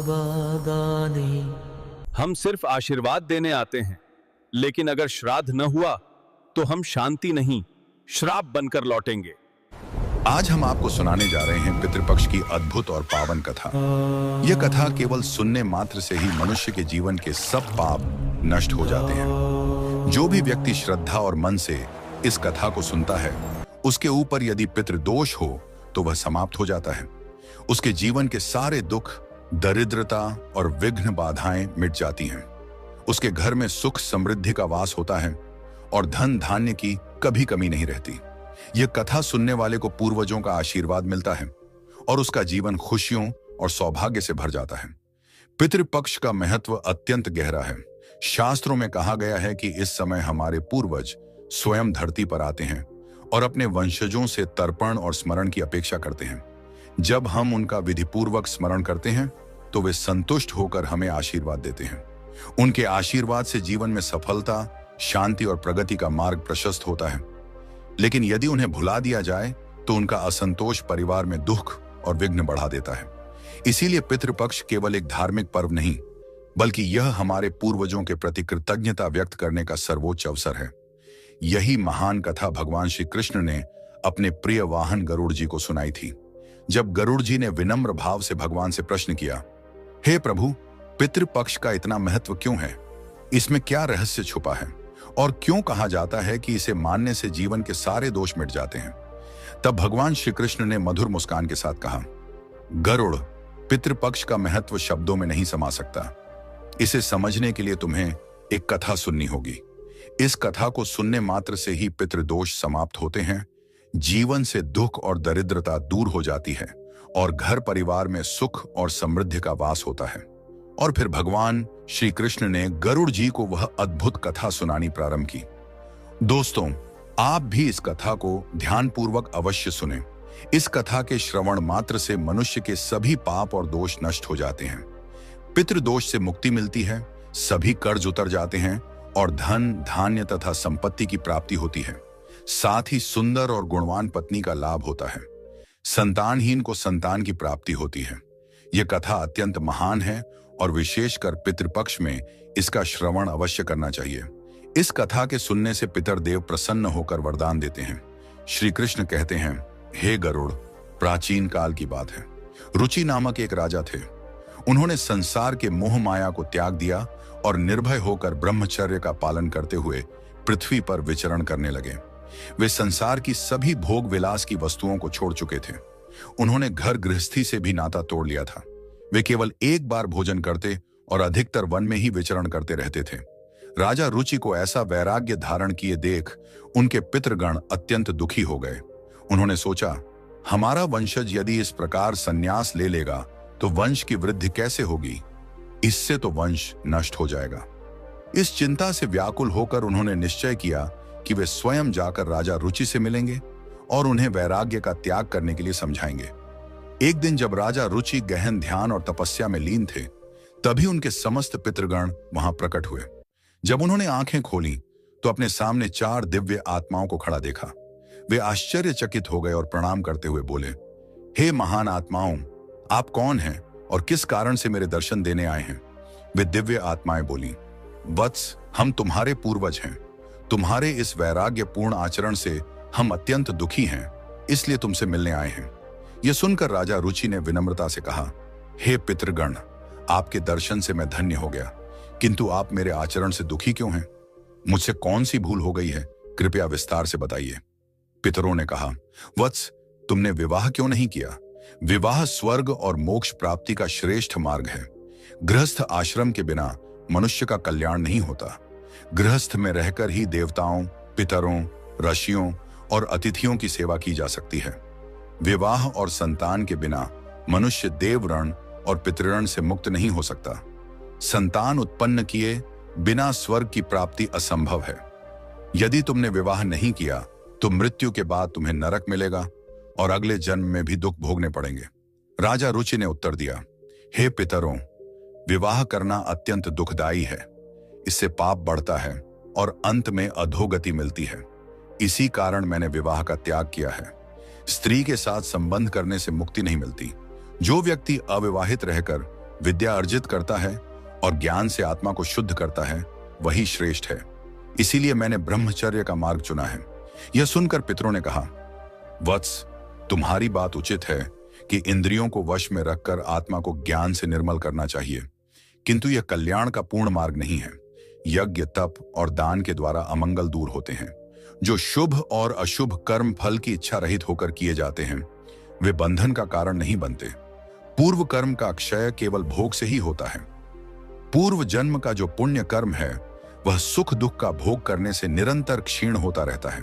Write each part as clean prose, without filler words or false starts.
समादाने। हम सिर्फ आशीर्वाद देने आते हैं, लेकिन अगर श्राद्ध न हुआ तो हम शांति नहीं, श्राप बनकर लौटेंगे। आज हम आपको सुनाने जा रहे हैं पितृपक्ष की अद्भुत और पावन कथा। यह कथा केवल सुनने मात्र से ही मनुष्य के जीवन के सब पाप नष्ट हो जाते हैं। जो भी व्यक्ति श्रद्धा और मन से इस कथा को सुनता है, उसके ऊपर यदि पितृदोष हो तो वह समाप्त हो जाता है। उसके जीवन के सारे दुख, दरिद्रता और विघ्न बाधाएं मिट जाती हैं। उसके घर में सुख समृद्धि का वास होता है और धन धान्य की कभी कमी नहीं रहती। यह कथा सुनने वाले को पूर्वजों का आशीर्वाद मिलता है और उसका जीवन खुशियों और सौभाग्य से भर जाता है। पितृपक्ष का महत्व अत्यंत गहरा है। शास्त्रों में कहा गया है कि इस समय हमारे पूर्वज स्वयं धरती पर आते हैं और अपने वंशजों से तर्पण और स्मरण की अपेक्षा करते हैं। जब हम उनका विधिपूर्वक स्मरण करते हैं तो वे संतुष्ट होकर हमें आशीर्वाद देते हैं। उनके आशीर्वाद से जीवन में सफलता, शांति और प्रगति का मार्ग प्रशस्त होता है। लेकिन यदि उन्हें भुला दिया जाए तो उनका असंतोष परिवार में दुख और विघ्न बढ़ा देता है। इसीलिए पितृपक्ष केवल एक धार्मिक पर्व नहीं, बल्कि यह हमारे पूर्वजों के प्रति कृतज्ञता व्यक्त करने का सर्वोच्च अवसर है। यही महान कथा भगवान श्री कृष्ण ने अपने प्रिय वाहन गरुड़ जी को सुनाई थी। जब गरुड़ जी ने विनम्र भाव से भगवान से प्रश्न किया, हे प्रभु, पितृपक्ष का इतना महत्व क्यों है? इसमें क्या रहस्य छुपा है और क्यों कहा जाता है कि इसे मानने से जीवन के सारे दोष मिट जाते हैं? तब भगवान श्री कृष्ण ने मधुर मुस्कान के साथ कहा, गरुड़, पितृपक्ष का महत्व शब्दों में नहीं समा सकता। इसे समझने के लिए तुम्हें एक कथा सुननी होगी। इस कथा को सुनने मात्र से ही पितृदोष समाप्त होते हैं, जीवन से दुख और दरिद्रता दूर हो जाती है और घर परिवार में सुख और समृद्धि का वास होता है। और फिर भगवान श्री कृष्ण ने गरुड़ जी को वह अद्भुत कथा सुनानी प्रारंभ की। दोस्तों, आप भी इस कथा को ध्यानपूर्वक अवश्य सुनें। इस कथा के श्रवण मात्र से मनुष्य के सभी पाप और दोष नष्ट हो जाते हैं। पितृदोष से मुक्ति मिलती है, सभी कर्ज उतर जाते हैं और धन, धान्य तथा संपत्ति की प्राप्ति होती है। साथ ही सुंदर और गुणवान पत्नी का लाभ होता है। संतानहीन को संतान की प्राप्ति होती है। यह कथा अत्यंत महान है और विशेषकर पितृपक्ष में इसका श्रवण अवश्य करना चाहिए। इस कथा के सुनने से पितरदेव प्रसन्न होकर वरदान देते हैं। श्री कृष्ण कहते हैं, हे गरुड़, प्राचीन काल की बात है। रुचि नामक एक राजा थे। उन्होंने संसार के मोह माया को त्याग दिया और निर्भय होकर ब्रह्मचर्य का पालन करते हुए पृथ्वी पर विचरण करने लगे। वे संसार की सभी भोग विलास की वस्तुओं को छोड़ चुके थे। उन्होंने घर गृहस्थी से भी नाता तोड़ लिया था। वे केवल एक बार भोजन करते और अधिकतर वन में ही विचरण करते रहते थे। राजा रुचि को ऐसा वैराग्य धारण किए देख उनके पितृगण अत्यंत दुखी हो गए। उन्होंने सोचा, हमारा वंशज यदि इस प्रकार संन्यास ले लेगा तो वंश की वृद्धि कैसे होगी? इससे तो वंश नष्ट हो जाएगा। इस चिंता से व्याकुल होकर उन्होंने निश्चय किया कि वे स्वयं जाकर राजा रुचि से मिलेंगे और उन्हें वैराग्य का त्याग करने के लिए समझाएंगे। एक दिन जब राजा रुचि गहन ध्यान और तपस्या में लीन थे, तभी उनके समस्त पितृगण वहां प्रकट हुए। जब उन्होंने आंखें खोली तो अपने सामने 4 दिव्य आत्माओं को खड़ा देखा। वे आश्चर्यचकित हो गए और प्रणाम करते हुए बोले, हे महान आत्माओं, आप कौन हैं और किस कारण से मेरे दर्शन देने आए हैं? वे दिव्य आत्माएं बोली, वत्स, हम तुम्हारे पूर्वज हैं। तुम्हारे इस वैराग्यपूर्ण आचरण से हम अत्यंत दुखी हैं, इसलिए तुमसे मिलने आए हैं। यह सुनकर राजा रुचि ने विनम्रता से कहा, हे पितृगण, आपके दर्शन से मैं धन्य हो गया, किंतु आप मेरे आचरण से दुखी क्यों हैं? मुझसे कौन सी भूल हो गई है? कृपया विस्तार से बताइए। पितरों ने कहा, वत्स, तुमने विवाह क्यों नहीं किया? विवाह स्वर्ग और मोक्ष प्राप्ति का श्रेष्ठ मार्ग है। गृहस्थ आश्रम के बिना मनुष्य का कल्याण नहीं होता। गृहस्थ में रहकर ही देवताओं, पितरों, ऋषियों और अतिथियों की सेवा की जा सकती है। विवाह और संतान के बिना मनुष्य देवऋण और पितृऋण से मुक्त नहीं हो सकता। संतान उत्पन्न किए बिना स्वर्ग की प्राप्ति असंभव है। यदि तुमने विवाह नहीं किया तो मृत्यु के बाद तुम्हें नरक मिलेगा और अगले जन्म में भी दुख भोगने पड़ेंगे। राजा रुचि ने उत्तर दिया, हे पितरों, विवाह करना अत्यंत दुखदायी है। इससे पाप बढ़ता है और अंत में अधोगति मिलती है। इसी कारण मैंने विवाह का त्याग किया है। स्त्री के साथ संबंध करने से मुक्ति नहीं मिलती। जो व्यक्ति अविवाहित रहकर विद्या अर्जित करता है और ज्ञान से आत्मा को शुद्ध करता है, वही श्रेष्ठ है। इसीलिए मैंने ब्रह्मचर्य का मार्ग चुना है। यह सुनकर पितरों ने कहा, वत्स, तुम्हारी बात उचित है कि इंद्रियों को वश में रखकर आत्मा को ज्ञान से निर्मल करना चाहिए, किंतु यह कल्याण का पूर्ण मार्ग नहीं है। यज्ञ, तप और दान के द्वारा अमंगल दूर होते हैं। जो शुभ और अशुभ कर्म फल की इच्छा रहित होकर किए जाते हैं, वे बंधन का कारण नहीं बनते। पूर्व कर्म का क्षय केवल भोग से ही होता है। पूर्व जन्म का जो पुण्य कर्म है, वह सुख दुख का भोग करने से निरंतर क्षीण होता रहता है।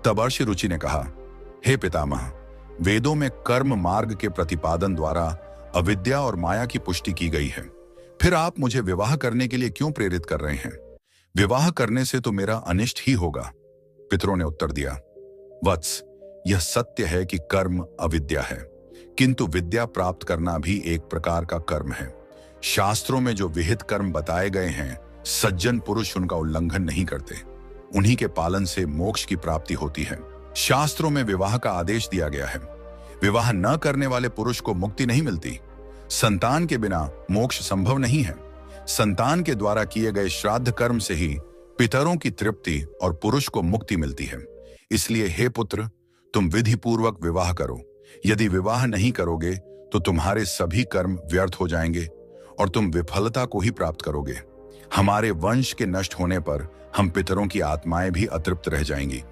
तब अर्षि रुचि ने कहा, हे पितामह, वेदों में कर्म मार्ग के प्रतिपादन द्वारा अविद्या और माया की पुष्टि की गई है। फिर आप मुझे विवाह करने के लिए क्यों प्रेरित कर रहे हैं? विवाह करने से तो मेरा अनिष्ट ही होगा। पितरों ने उत्तर दिया, वत्स, यह सत्य है कि कर्म अविद्या है, किंतु विद्या प्राप्त करना भी एक प्रकार का कर्म है। शास्त्रों में जो विहित कर्म बताए गए हैं, सज्जन पुरुष उनका उल्लंघन नहीं करते। उन्हीं के पालन से मोक्ष की प्राप्ति होती है। शास्त्रों में विवाह का आदेश दिया गया है। विवाह न करने वाले पुरुष को मुक्ति नहीं मिलती। संतान के बिना मोक्ष संभव नहीं है। संतान के द्वारा किए गए श्राद्ध कर्म से ही पितरों की तृप्ति और पुरुष को मुक्ति मिलती है। इसलिए हे पुत्र, तुम विधि पूर्वक विवाह करो। यदि विवाह नहीं करोगे तो तुम्हारे सभी कर्म व्यर्थ हो जाएंगे और तुम विफलता को ही प्राप्त करोगे। हमारे वंश के नष्ट होने पर हम पितरों की आत्माएं भी अतृप्त रह जाएंगी।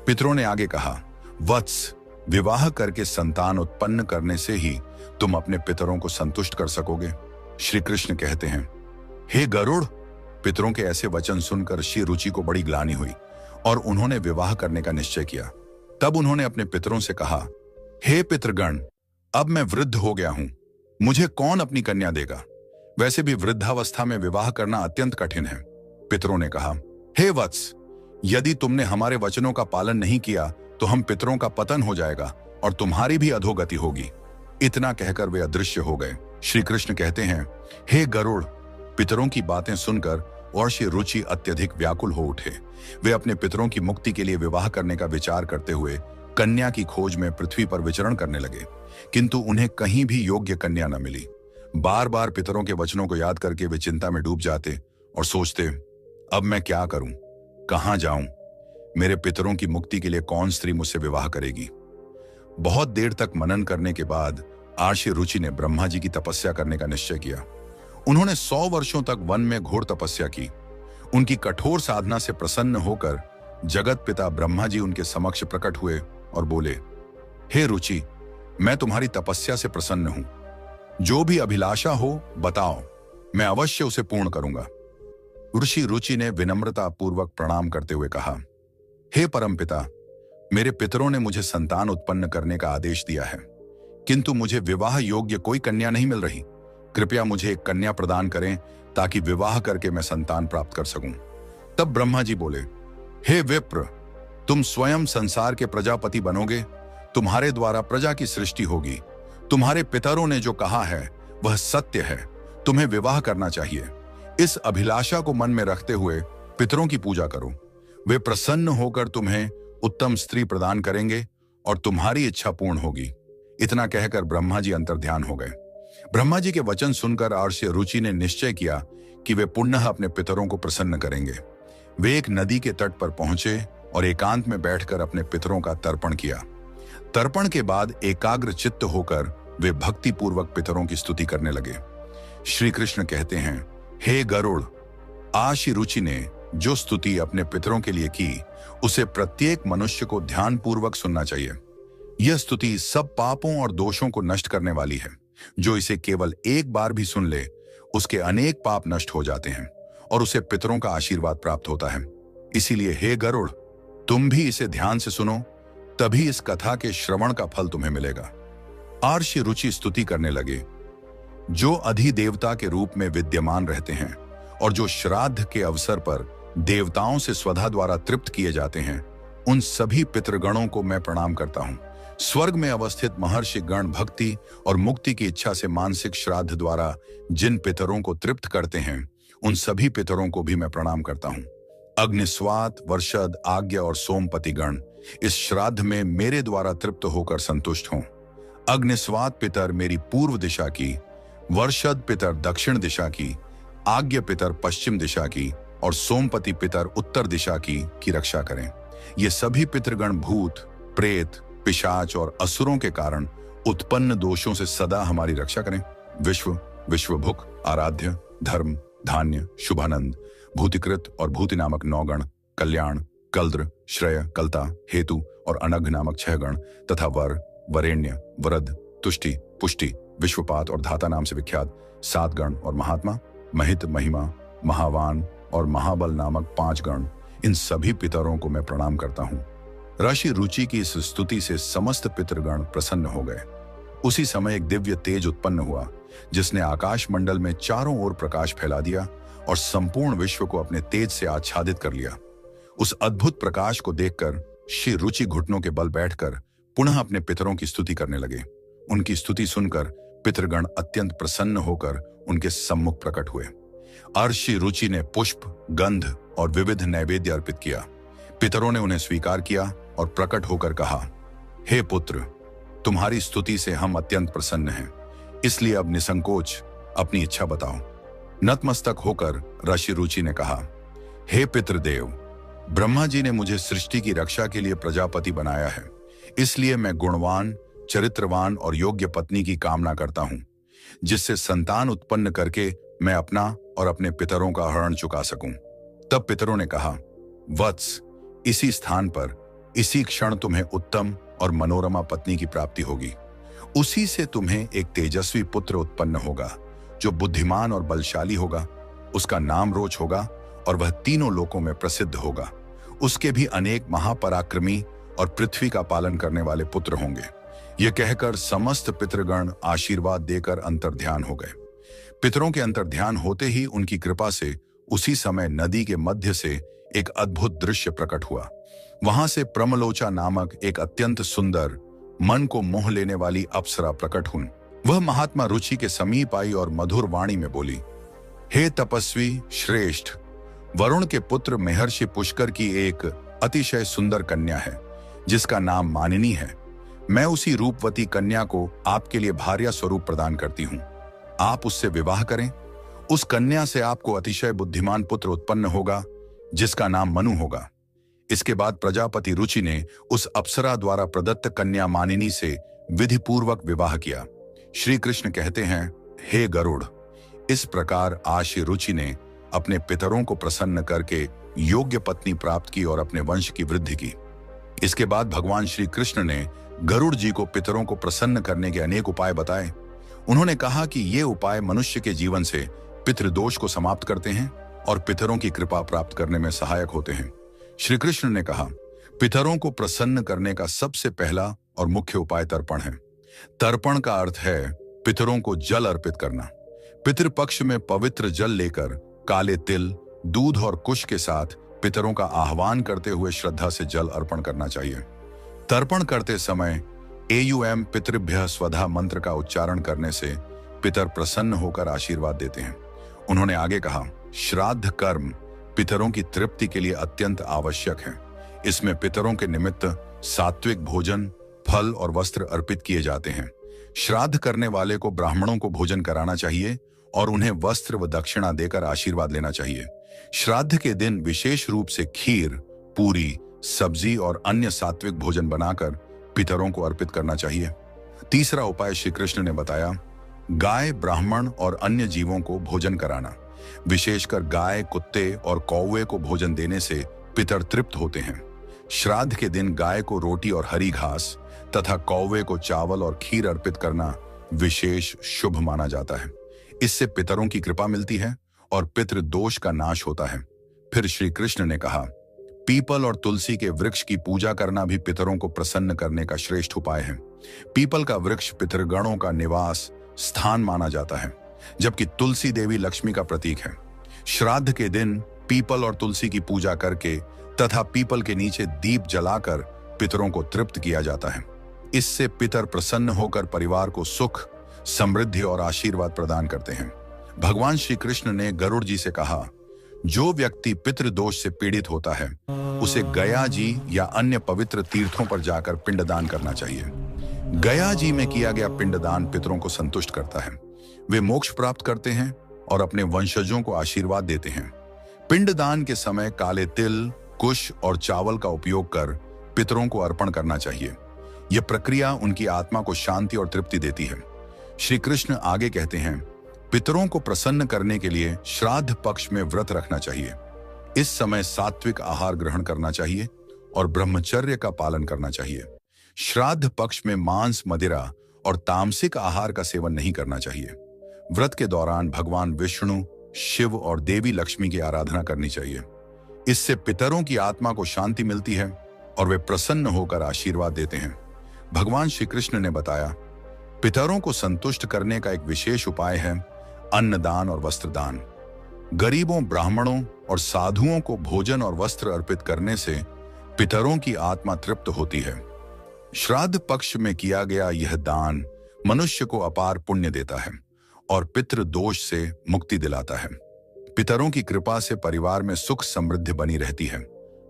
पितरों ने आगे कहा, वत्स, विवाह करके संतान उत्पन्न करने से ही तुम अपने पितरों को संतुष्ट कर सकोगे। श्री कृष्ण कहते हैं, हे गरुड़। पितरों के ऐसे वचन सुनकर श्री रुचि को बड़ी ग्लानि हुई और उन्होंने विवाह करने का निश्चय किया। तब उन्होंने अपने पितरों से कहा, हे पितृगण, अब मैं वृद्ध हो गया हूं, मुझे कौन अपनी कन्या देगा? वैसे भी वृद्धावस्था में विवाह करना अत्यंत कठिन है। पितरों ने कहा, हे वत्स, यदि तुमने हमारे वचनों का पालन नहीं किया तो हम पितरों का पतन हो जाएगा और तुम्हारी भी अधोगति होगी। इतना कहकर वे अदृश्य हो गए। श्री कृष्ण कहते हैं, हे गरुड़। पितरों की बातें सुनकर और श्री रुचि अत्यधिक व्याकुल हो उठे। वे अपने पितरों की मुक्ति के लिए विवाह करने का विचार करते हुए कन्या की खोज में पृथ्वी पर विचरण करने लगे, किंतु उन्हें कहीं भी योग्य कन्या न मिली। बार बार पितरों के वचनों को याद करके वे चिंता में डूब जाते और सोचते, अब मैं क्या करूं, कहां जाऊं? मेरे पितरों की मुक्ति के लिए कौन स्त्री मुझसे विवाह करेगी? बहुत देर तक मनन करने के बाद आर्षि रुचि ने ब्रह्मा जी की तपस्या करने का निश्चय किया। उन्होंने 100 वर्षों तक वन में घोर तपस्या की। उनकी कठोर साधना से प्रसन्न होकर जगत पिता ब्रह्मा जी उनके समक्ष प्रकट हुए और बोले, हे रुचि, मैं तुम्हारी तपस्या से प्रसन्न हूं। जो भी अभिलाषा हो बताओ, मैं अवश्य उसे पूर्ण करूंगा। ऋषि रुचि ने विनम्रता पूर्वक प्रणाम करते हुए कहा, हे परमपिता, मेरे पितरों ने मुझे संतान उत्पन्न करने का आदेश दिया है, किंतु मुझे विवाह योग्य कोई कन्या नहीं मिल रही। कृपया मुझे एक कन्या प्रदान करें ताकि विवाह करके मैं संतान प्राप्त कर सकूं। तब ब्रह्मा जी बोले, हे विप्र, तुम स्वयं संसार के प्रजापति बनोगे। तुम्हारे द्वारा प्रजा की सृष्टि होगी। तुम्हारे पितरों ने जो कहा है वह सत्य है। तुम्हें विवाह करना चाहिए। इस अभिलाषा को मन में रखते हुए पितरों की पूजा करो। वे प्रसन्न होकर तुम्हें उत्तम स्त्री प्रदान करेंगे और तुम्हारी इच्छा पूर्ण होगी। इतना कहकर ब्रह्मा जी अंतर्ध्यान हो गए। ब्रह्मा जी के वचन सुनकर आर्षि रुचि ने निश्चय किया कि वे पुनः अपने पितरों को प्रसन्न करेंगे। वे एक नदी के तट पर पहुंचे और एकांत में बैठकर अपने पितरों का तर्पण किया। तर्पण के बाद एकाग्र चित्त होकर वे भक्ति पूर्वक पितरों की स्तुति करने लगे। श्री कृष्ण कहते हैं, हे गरुड़, आर्षि रुचि ने जो स्तुति अपने पितरों के लिए की, उसे प्रत्येक मनुष्य को ध्यान पूर्वक सुनना चाहिए। यह स्तुति सब पापों और दोषों को नष्ट करने वाली है। जो इसे केवल एक बार भी सुन ले, उसके अनेक पाप नष्ट हो जाते हैं और उसे पितरों का आशीर्वाद प्राप्त होता है। इसीलिए हे गरुड़, तुम भी इसे ध्यान से सुनो, तभी इस कथा के श्रवण का फल तुम्हें मिलेगा। आर्षि रुचि स्तुति करने लगे। जो अधिदेवता के रूप में विद्यमान रहते हैं और जो श्राद्ध के अवसर पर देवताओं से स्वधा द्वारा तृप्त किए जाते हैं, उन सभी पितृगणों को मैं प्रणाम करता हूं। स्वर्ग में अवस्थित महर्षि गण भक्ति और मुक्ति की इच्छा से मानसिक श्राद्ध द्वारा जिन पितरों को तृप्त करते हैं, उन सभी पितरों को भी मैं प्रणाम करता हूं। अग्निस्वात, वर्षद, आज्ञा और सोमपति गण इस श्राद्ध में मेरे द्वारा तृप्त होकर संतुष्ट हों। अग्निस्वात पितर मेरी पूर्व दिशा की, वर्षद पितर दक्षिण दिशा की, आज्ञ पितर पश्चिम दिशा की और सोमपति पितर उत्तर दिशा की रक्षा करें। ये सभी पितृगण भूत, प्रेत, पिशाच और असुरों के कारण उत्पन्न दोषों से सदा हमारी रक्षा करें। विश्व, विश्वभुक, आराध्य, धर्म, धान्य, शुभानंद, भूतिकृत और भूति नामक 9 गण, कल्याण, कल्द्र, श्रेय, कलता, हेतु और अनघ नामक 6 गण तथा वर, वरेण्य, वरद, तुष्टि, पुष्टि, विश्वपात और धाता नाम से विख्यात 7 गण और महात्मा, महित, महिमा, महावान और महाबल नामक 5 गण, इन सभी पितरों को मैं प्रणाम करता हूँ। ऋषि रुचि की इस स्तुति से समस्त पितृगण प्रसन्न हो गए। उसी समय एक दिव्य तेज उत्पन्न हुआ जिसने आकाश मंडल में चारों ओर प्रकाश फैला दिया और संपूर्ण विश्व को अपने तेज से आच्छादित कर लिया। उस अद्भुत प्रकाश को देखकर श्री रुचि घुटनों के बल बैठकर पुनः अपने पितरों की स्तुति करने लगे। उनकी स्तुति सुनकर पितृगण अत्यंत प्रसन्न होकर उनके सम्मुख प्रकट हुए। अर्षि रुचि ने पुष्प, गंध और विविध नैवेद्य अर्पित किया। पितरों ने उन्हें स्वीकार किया और प्रकट होकर कहा, हे पुत्र, तुम्हारी स्तुति से हम अत्यंत प्रसन्न हैं, इसलिए अब निसंकोच अपनी इच्छा बताओ। नतमस्तक होकर ऋषि रुचि ने कहा, हे पितृदेव, ब्रह्मा जी ने मुझे सृष्टि की रक्षा के लिए प्रजापति बनाया है, इसलिए मैं गुणवान, चरित्रवान और योग्य पत्नी की कामना करता हूं, जिससे संतान उत्पन्न करके मैं अपना और अपने पितरों का हरण चुका सकूं। तब पितरों ने कहा, वत्स, इसी स्थान पर इसी क्षण तुम्हें उत्तम और मनोरमा पत्नी की प्राप्ति होगी। उसी से तुम्हें एक तेजस्वी पुत्र उत्पन्न होगा जो बुद्धिमान और बलशाली होगा। उसका नाम रोच होगा और वह तीनों लोकों में प्रसिद्ध होगा। उसके भी अनेक महापराक्रमी और पृथ्वी का पालन करने वाले पुत्र होंगे। यह कहकर समस्त पितृगण आशीर्वाद देकर अंतर्ध्यान हो गए। पितरों के अंतर्ध्यान होते ही उनकी कृपा से उसी समय नदी के मध्य से एक अद्भुत दृश्य प्रकट हुआ। वहां से प्रमलोचा नामक एक अत्यंत सुंदर, मन को मोह लेने वाली अप्सरा प्रकट हुई। वह महात्मा रुचि के समीप आई और मधुर वाणी में बोली, हे तपस्वी श्रेष्ठ, वरुण के पुत्र महर्षि पुष्कर की एक अतिशय सुंदर कन्या है जिसका नाम मानिनी है। मैं उसी रूपवती कन्या को आपके लिए भार्या स्वरूप प्रदान करती हूँ। आप उससे विवाह करें। उस कन्या से आपको अतिशय बुद्धिमान पुत्र उत्पन्न होगा जिसका नाम मनु होगा। इसके बाद प्रजापति रुचि ने उस अप्सरा द्वारा प्रदत्त कन्या मानिनी से विधि पूर्वक विवाह किया। श्री कृष्ण कहते हैं, हे गरुड़, इस प्रकार आज रुचि ने अपने पितरों को प्रसन्न करके योग्य पत्नी प्राप्त की और अपने वंश की वृद्धि की। इसके बाद भगवान श्री कृष्ण ने गरुड़ जी को पितरों को प्रसन्न करने के अनेक उपाय बताए। उन्होंने कहा कि ये उपाय मनुष्य के जीवन से पितृदोष को समाप्त करते हैं और पितरों की कृपा प्राप्त करने में सहायक होते हैं। श्री कृष्ण ने कहा, पितरों को प्रसन्न करने का सबसे पहला और मुख्य उपाय तर्पण है। तर्पण का अर्थ है पितरों को जल अर्पित करना। पितृपक्ष में पवित्र जल लेकर काले तिल, दूध और कुश के साथ पितरों का आह्वान करते हुए श्रद्धा से जल अर्पण करना चाहिए। तर्पण करते समय एयुएम पितृभ्यः स्वधा मंत्र का उच्चारण करने से पितर प्रसन्न होकर आशीर्वाद देते हैं। उन्होंने आगे कहा, श्राद्ध कर्म पितरों की तृप्ति के लिए अत्यंत आवश्यक है। इसमें पितरों के निमित्त सात्विक भोजन, फल और वस्त्र अर्पित किए जाते हैं। श्राद्ध करने वाले को ब्राह्मणों को भोजन कराना चाहिए और उन्हें वस्त्र व दक्षिणा देकर आशीर्वाद लेना चाहिए। श्राद्ध के दिन विशेष रूप से खीर, पूरी, सब्जी और अन्य सात्विक भोजन बनाकर पितरों को अर्पित करना चाहिए। तीसरा उपाय श्री कृष्ण ने बताया, गाय, ब्राह्मण और अन्य जीवों को भोजन कराना। विशेषकर गाय, कुत्ते और कौवे को भोजन देने से पितर तृप्त होते हैं। श्राद्ध के दिन गाय को रोटी और हरी घास तथा कौवे को चावल और खीर अर्पित करना विशेष शुभ माना जाता है। इससे पितरों की कृपा मिलती है और पितृ दोष का नाश होता है। फिर श्री कृष्ण ने कहा, पीपल और तुलसी के वृक्ष की पूजा करना भी पितरों को प्रसन्न करने का श्रेष्ठ उपाय है। पीपल का वृक्ष पितृगणों का निवास स्थान माना जाता है, जबकि तुलसी देवी लक्ष्मी का प्रतीक है। श्राद्ध के दिन पीपल और तुलसी की पूजा करके तथा पीपल के नीचे दीप जलाकर पितरों को तृप्त किया जाता है। इससे पितर प्रसन्न होकर परिवार को सुख, समृद्धि और आशीर्वाद प्रदान करते हैं। भगवान श्री कृष्ण ने गरुड़ जी से कहा, जो व्यक्ति पितृदोष से पीड़ित होता है उसे गया जी या अन्य पवित्र तीर्थों पर जाकर पिंडदान करना चाहिए। गया जी में किया गया पिंडदान पितरों को संतुष्ट करता है। वे मोक्ष प्राप्त करते हैं और अपने वंशजों को आशीर्वाद देते हैं। पिंडदान के समय काले तिल, कुश और चावल का उपयोग कर पितरों को अर्पण करना चाहिए। यह प्रक्रिया उनकी आत्मा को शांति और तृप्ति देती है। श्री कृष्ण आगे कहते हैं, पितरों को प्रसन्न करने के लिए श्राद्ध पक्ष में व्रत रखना चाहिए। इस समय सात्विक आहार ग्रहण करना चाहिए और ब्रह्मचर्य का पालन करना चाहिए। श्राद्ध पक्ष में मांस, मदिरा और तामसिक आहार का सेवन नहीं करना चाहिए। व्रत के दौरान भगवान विष्णु, शिव और देवी लक्ष्मी की आराधना करनी चाहिए। इससे पितरों की आत्मा को शांति मिलती है और वे प्रसन्न होकर आशीर्वाद देते हैं। भगवान श्री कृष्ण ने बताया, पितरों को संतुष्ट करने का एक विशेष उपाय है अन्नदान और वस्त्रदान। गरीबों, ब्राह्मणों और साधुओं को भोजन और वस्त्र अर्पित करने से पितरों की आत्मा तृप्त होती है। श्राद्ध पक्ष में किया गया यह दान मनुष्य को अपार पुण्य देता है और पितृ दोष से मुक्ति दिलाता है। पितरों की कृपा से परिवार में सुख समृद्धि बनी रहती है।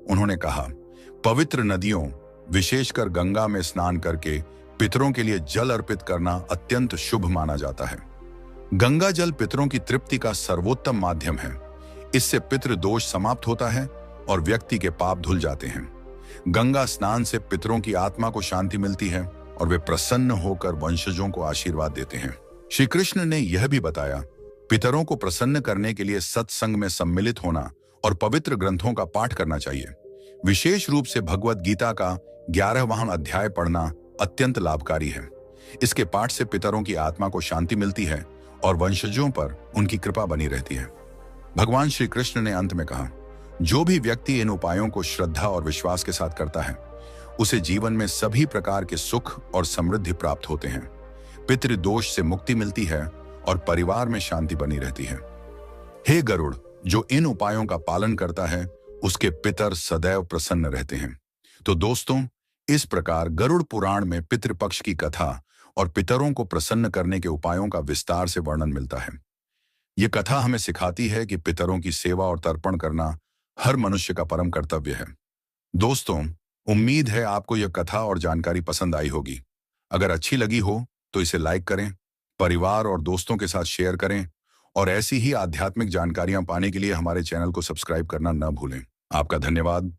उन्होंने कहा, पवित्र नदियों, विशेषकर गंगा में स्नान करके पितरों के लिए जल अर्पित करना अत्यंत शुभ माना जाता है। गंगा जल पितरों की तृप्ति का सर्वोत्तम माध्यम है। इससे पितृ दोष समाप्त होता है और व्यक्ति के पाप धुल जाते हैं। गंगा स्नान से पितरों की आत्मा को शांति मिलती है और वे प्रसन्न होकर वंशजों को आशीर्वाद देते हैं। श्री कृष्ण ने यह भी बताया, पितरों को प्रसन्न करने के लिए सत्संग में सम्मिलित होना और पवित्र ग्रंथों का पाठ करना चाहिए। विशेष रूप से भगवत गीता का 11वां अध्याय पढ़ना अत्यंत लाभकारी है। इसके पाठ से पितरों की आत्मा को शांति मिलती है और वंशजों पर उनकी कृपा बनी रहती है। भगवान श्री कृष्ण ने अंत में कहा, जो भी व्यक्ति इन उपायों को श्रद्धा और विश्वास के साथ करता है, उसे जीवन में सभी प्रकार के सुख और समृद्धि प्राप्त होते हैं। पितृदोष से मुक्ति मिलती है और परिवार में शांति बनी रहती है। हे गरुड़, जो इन उपायों का पालन करता है, उसके पितर सदैव प्रसन्न रहते हैं। तो दोस्तों, इस प्रकार गरुड़ पुराण में पितृपक्ष की कथा और पितरों को प्रसन्न करने के उपायों का विस्तार से वर्णन मिलता है। यह कथा हमें सिखाती है कि पितरों की सेवा और तर्पण करना हर मनुष्य का परम कर्तव्य है। दोस्तों, उम्मीद है आपको यह कथा और जानकारी पसंद आई होगी। अगर अच्छी लगी हो तो इसे लाइक करें, परिवार और दोस्तों के साथ शेयर करें और ऐसी ही आध्यात्मिक जानकारियां पाने के लिए हमारे चैनल को सब्सक्राइब करना न भूलें। आपका धन्यवाद।